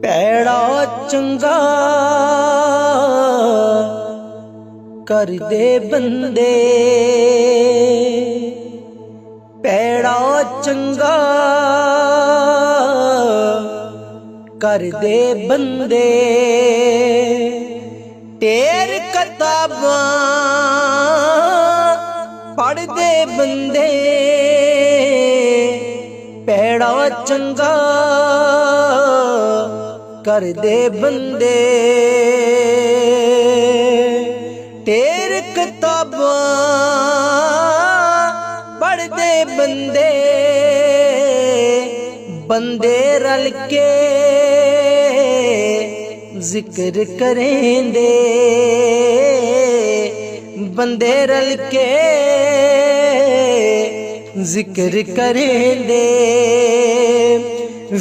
पैड़ा चंगा कर दे बंदे, पैड़ा चंगा कर दे बंदे। ढेर किताबां पढ़ दे बंदे, पैड़ा चंगा कर दे बंदे। ढेर किताबां पढ़ दे बंदे, बंदे रल के जिक्र करेंदे, बंदे रल के जिक्र करेंदे।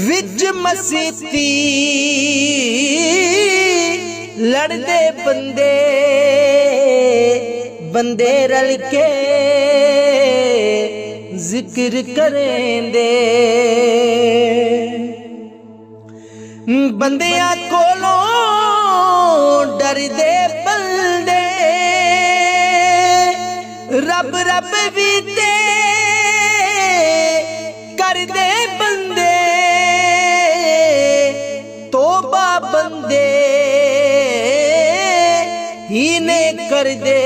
विच मसीती लड़दे बंदे, बंदे रल के जिक्र करेंदे। बंदियां कोलों डरदे बंदे, रब रब भी ते करदे बंदे। तोबा बंदे ही ने कर दे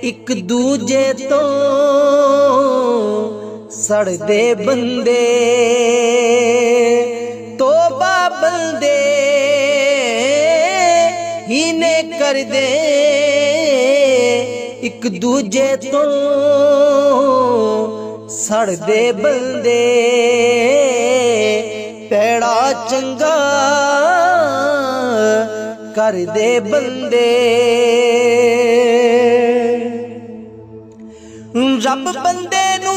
एक दूजे तो सड़दे बंदे। तोबा बंदे ही ने कर दे एक दूजे तो सड़दे बंदे। पैड़ा चंगा कर दे बंदे। रब बंदे नू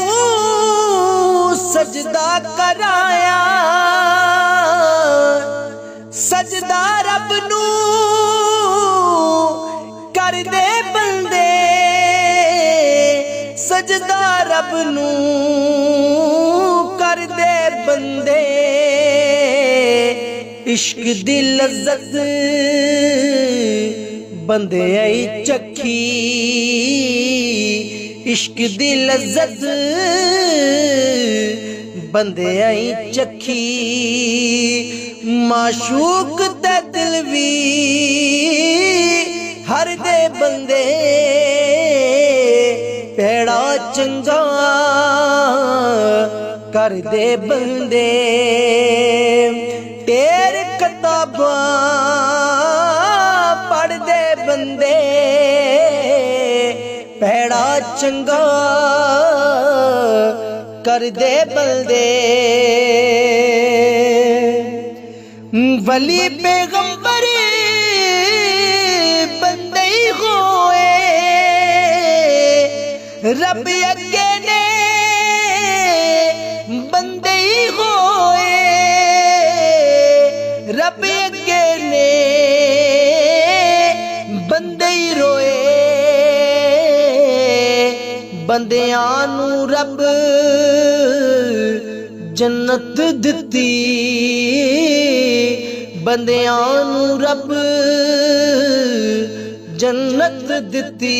सजदा कराया, सजदा रब नू कर दे बंदे, सजदा रब नू कर दे बंदे। इश्क दी लज़्ज़त बंदे आई चखी, इश्क दी लज़्ज़त बंदे आई चखी। माशूक दा दिल भी हर दे बंदे, पैड़ा चंगा कर दे बंदे। ढेर किताबां पढ़ दे बंदे, पैड़ा चंगा कर दे बंदे। वली पैगंबर बंदे ही होए, रब अगे ने बंदे ही होए, रब अगे ने बंदे ही रोए। बंदियां नू रब जन्नत दिती, बंदियां नू रब जन्नत दिती।